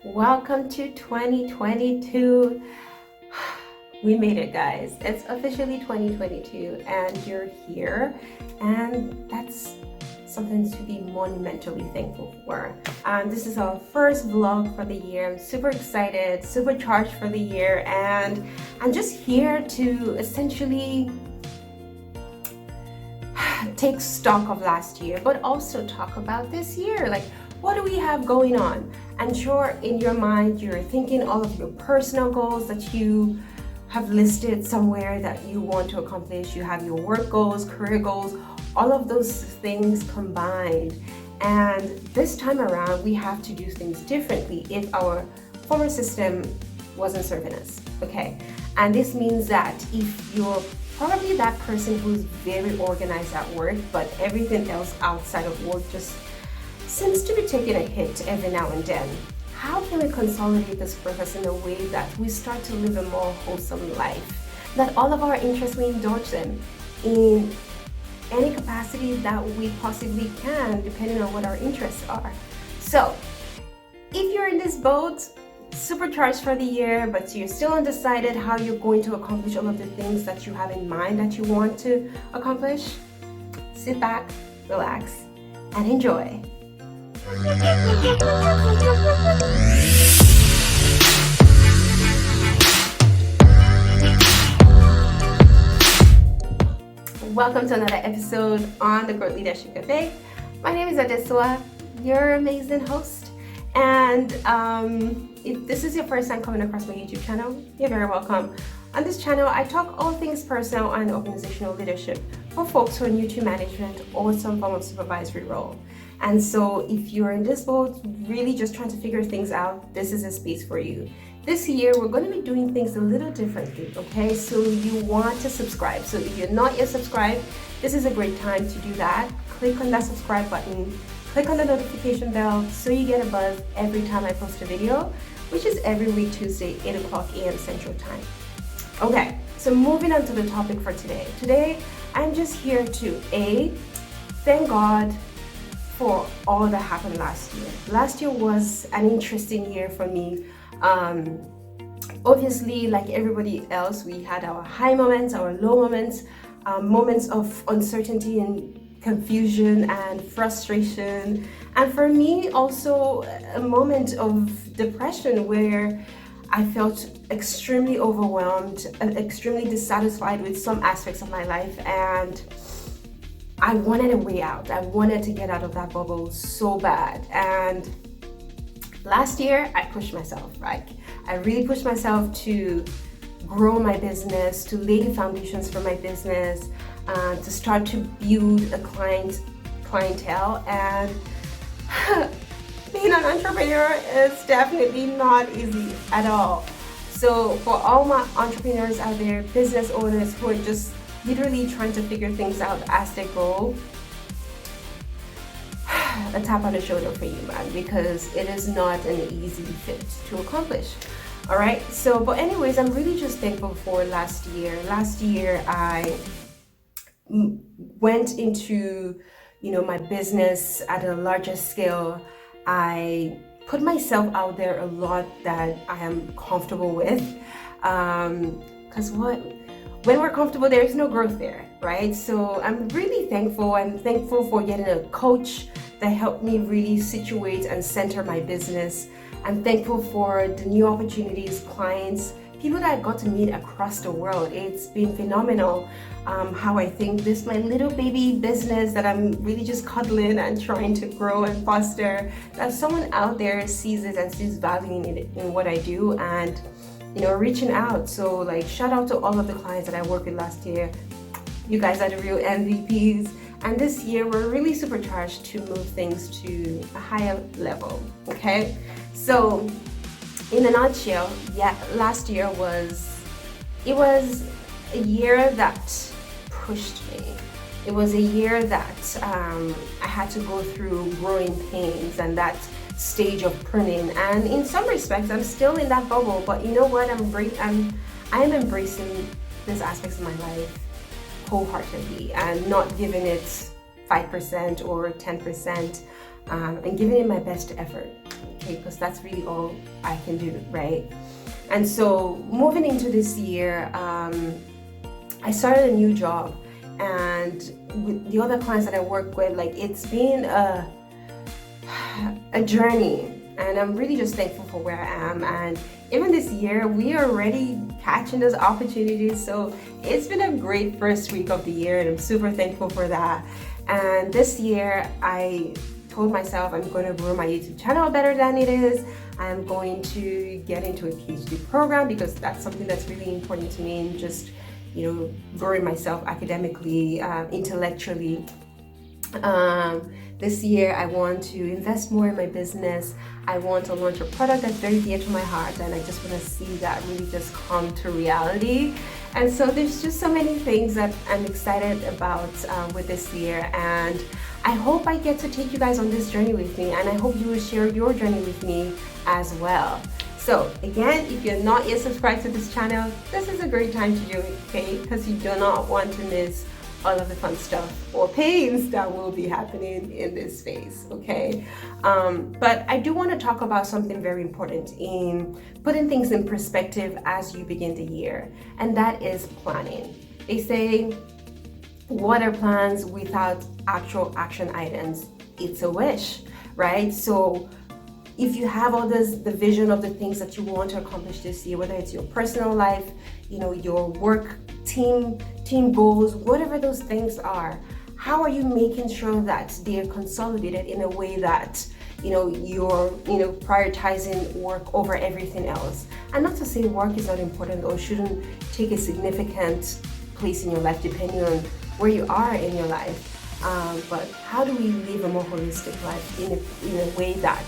Welcome to 2022. We made it, guys. It's officially 2022 and you're here, and that's something to be monumentally thankful for. This is our first vlog for the year. I'm super excited, super charged for the year, and I'm just here to essentially take stock of last year, but also talk about this year. Like, what do we have going on? I'm sure in your mind you're thinking all of your personal goals that you have listed somewhere that you want to accomplish. You have your work goals, career goals, all of those things combined. And this time around, we have to do things differently if our former system wasn't serving us, okay? And this means that if you're probably that person who's very organized at work, but everything else outside of work just seems to be taking a hit every now and then, how can we consolidate this process in a way that we start to live a more wholesome life? That all of our interests, we indulge them in any capacity that we possibly can, depending on what our interests are. So, if you're in this boat, supercharged for the year, but you're still undecided how you're going to accomplish all of the things that you have in mind that you want to accomplish, sit back, relax, and enjoy. Welcome to another episode on the Growth Leadership Cafe. My name is Adesua, your amazing host. And if this is your first time coming across my YouTube channel, you're very welcome. On this channel, I talk all things personal and organizational leadership for folks who are new to management or some form of supervisory role. And so if you're in this boat, really just trying to figure things out, this is a space for you. This year, we're going to be doing things a little differently, okay? So you want to subscribe. So if you're not yet subscribed, this is a great time to do that. Click on that subscribe button, click on the notification bell so you get a buzz every time I post a video, which is every week Tuesday, 8 o'clock a.m. Central Time. Okay, so moving on to the topic for today. Today, I'm just here to thank God for all that happened last year. Last year was an interesting year for me. Obviously, like everybody else, we had our high moments, our low moments, moments of uncertainty and confusion and frustration. And for me, also a moment of depression where I felt extremely overwhelmed, extremely dissatisfied with some aspects of my life, and I wanted a way out. I wanted to get out of that bubble so bad. And last year, I pushed myself, right? I really pushed myself to grow my business, to lay the foundations for my business, to start to build a clientele. And being an entrepreneur is definitely not easy at all. So for all my entrepreneurs out there, business owners who are just literally trying to figure things out as they go, a tap on the shoulder for you, man, because it is not an easy fit to accomplish. All right, so but anyways, I'm really just thankful for last year. Last year I went into my business at a larger scale. I put myself out there a lot that I am comfortable with, because when we're comfortable, there is no growth there, right? So I'm really thankful. I'm thankful for getting a coach that helped me really situate and center my business. I'm thankful for the new opportunities, clients, people that I got to meet across the world. It's been phenomenal how I think this my little baby business that I'm really just cuddling and trying to grow and foster, that someone out there sees it and sees value in it, in what I do, and reaching out. So like, shout out to all of the clients that I worked with last year. You guys are the real MVPs. And this year we're really supercharged to move things to a higher level, okay? So in a nutshell, yeah, last year was a year that pushed me. It was a year that I had to go through growing pains and that stage of pruning. And in some respects, I'm still in that bubble, but you know what? I am embracing these aspects of my life wholeheartedly and not giving it 5% or 10%, and giving it my best effort. okay, because that's really all I can do, right? And so moving into this year, I started a new job, and with the other clients that I work with, like, it's been a journey, and I'm really just thankful for where I am. And even this year, we are already catching those opportunities. So it's been a great first week of the year, and I'm super thankful for that. And this year, I told myself I'm going to grow my YouTube channel better than it is. I'm going to get into a PhD program because that's something that's really important to me, and just, you know, growing myself academically, intellectually. This year I want to invest more in my business. I want to launch a product that's very dear to my heart, and I just want to see that really just come to reality. And so there's just so many things that I'm excited about with this year, and I hope I get to take you guys on this journey with me, and I hope you will share your journey with me as well. So again, if you're not yet subscribed to this channel, this is a great time to do it, okay? Because you do not want to miss all of the fun stuff or pains that will be happening in this space, okay? But I do want to talk about something very important in putting things in perspective as you begin the year, and that is planning. They say, what are plans without actual action items? It's a wish, right? So if you have all this, the vision of the things that you want to accomplish this year, whether it's your personal life, you know, your work, team goals, whatever those things are, how are you making sure that they are consolidated in a way that, you know, you're, you know, prioritizing work over everything else? And not to say work is not important or shouldn't take a significant place in your life, depending on where you are in your life. But how do we live a more holistic life in a way that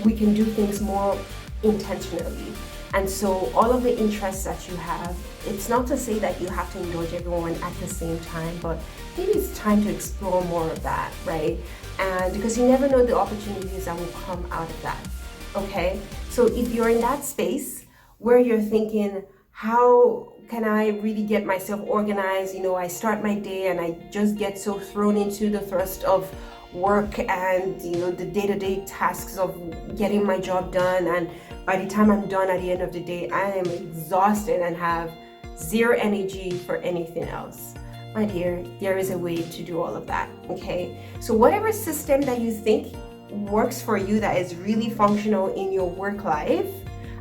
we can do things more intentionally? And so all of the interests that you have, it's not to say that you have to indulge everyone at the same time, but maybe it's time to explore more of that, right? And because you never know the opportunities that will come out of that, okay? So if you're in that space where you're thinking, how can I really get myself organized? You know, I start my day and I just get so thrown into the thrust of work and, you know, the day-to-day tasks of getting my job done, and by the time I'm done at the end of the day, I am exhausted and have zero energy for anything else. My dear, there is a way to do all of that, okay? So whatever system that you think works for you, that is really functional in your work life,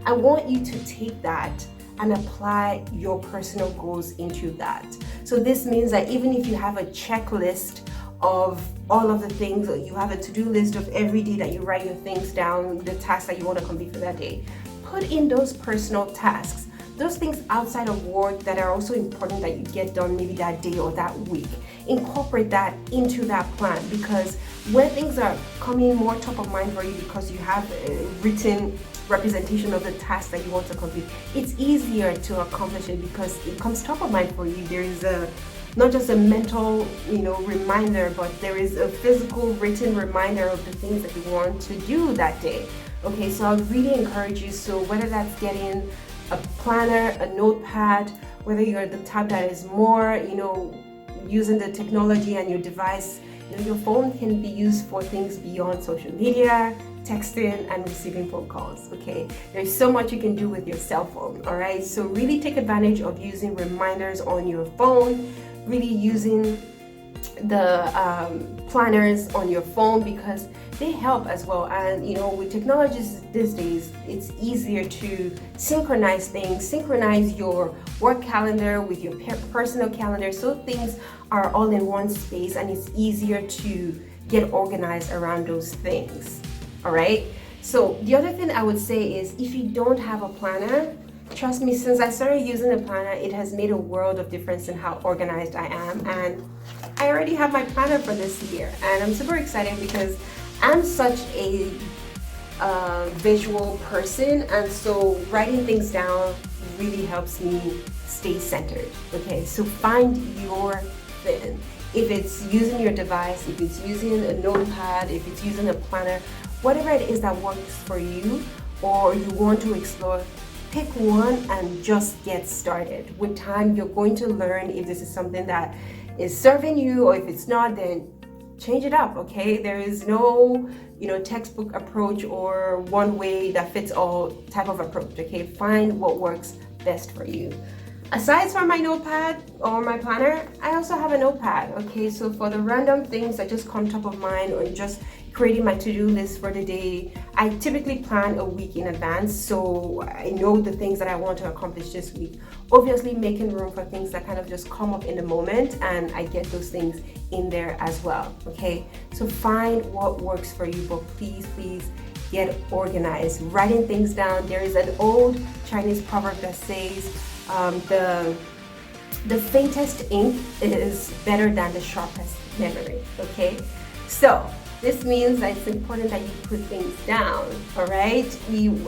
I want you to take that and apply your personal goals into that. So this means that even if you have a checklist of all of the things, you have a to-do list of every day that you write your things down, the tasks that you want to complete for that day, put in those personal tasks, those things outside of work that are also important that you get done maybe that day or that week. Incorporate that into that plan, because when things are coming more top of mind for you because you have a written representation of the task that you want to complete, it's easier to accomplish it because it comes top of mind for you. There is not just a mental, you know, reminder, but there is a physical written reminder of the things that you want to do that day. Okay, so I really encourage you. So whether that's getting a planner, a notepad, whether you're the type that is more, you know, using the technology and your device, you know, your phone can be used for things beyond social media, texting, and receiving phone calls, okay? There's so much you can do with your cell phone, all right? So really take advantage of using reminders on your phone, really using the planners on your phone, because they help as well. And you know, with technologies these days, it's easier to synchronize things, synchronize your work calendar with your personal calendar, so things are all in one space and it's easier to get organized around those things. All right, so the other thing I would say is, if you don't have a planner, trust me, since I started using a planner, it has made a world of difference in how organized I am. And I already have my planner for this year, and I'm super excited because I'm such a visual person, and so writing things down really helps me stay centered. Okay, so find your thing. If it's using your device, if it's using a notepad, if it's using a planner, whatever it is that works for you or you want to explore, pick one and just get started. With time, you're going to learn if this is something that is serving you, or if it's not, then change it up, okay? There is no, textbook approach or one way that fits all type of approach, okay? Find what works best for you. Aside from my notepad or my planner, I also have a notepad, okay? So for the random things that just come top of mind, or just creating my to-do list for the day, I typically plan a week in advance, so I know the things that I want to accomplish this week. Obviously making room for things that kind of just come up in the moment, and I get those things in there as well, okay? So find what works for you, but please get organized. Writing things down. There is an old Chinese proverb that says, the faintest ink is better than the sharpest memory, okay? So this means that it's important that you put things down, all right?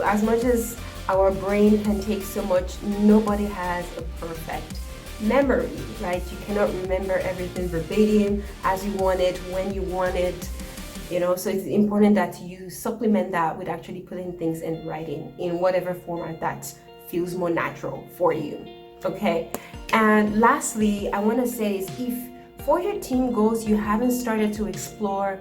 As much as our brain can take so much, nobody has a perfect memory, right? You cannot remember everything verbatim as you want it, when you want it, so it's important that you supplement that with actually putting things in writing in whatever format that feels more natural for you, okay? And lastly, I want to say is, if for your team goals you haven't started to explore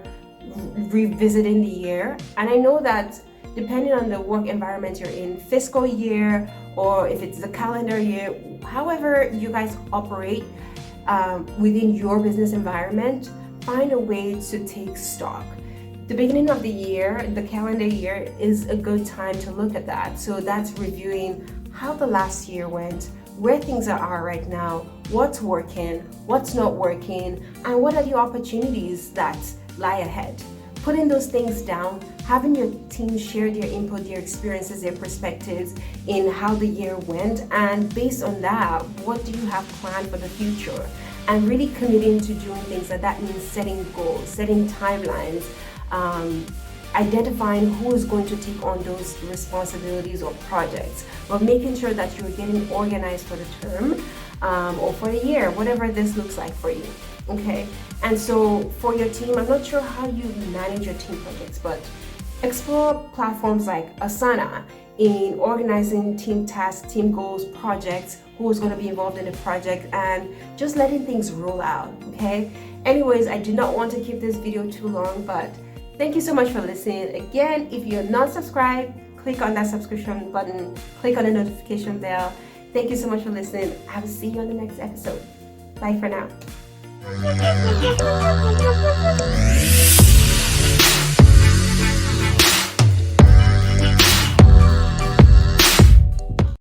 revisiting the year, and I know that depending on the work environment you're in, fiscal year, or if it's the calendar year, however you guys operate within your business environment, find a way to take stock. The beginning of the year, the calendar year, is a good time to look at that. So that's reviewing how the last year went, where things are right now, what's working, what's not working, and what are the opportunities that lie ahead. Putting those things down, having your team share their input, their experiences, their perspectives in how the year went, and based on that, what do you have planned for the future? And really committing to doing things. That means setting goals, setting timelines, identifying who is going to take on those responsibilities or projects, but making sure that you're getting organized for the term or for the year, whatever this looks like for you, okay? And so for your team, I'm not sure how you manage your team projects, but explore platforms like Asana in organizing team tasks, team goals, projects, who is going to be involved in the project, and just letting things roll out, okay? Anyways, I do not want to keep this video too long, but thank you so much for listening. Again, if you're not subscribed, click on that subscription button, click on the notification bell. Thank you so much for listening. I will see you on the next episode. Bye for now.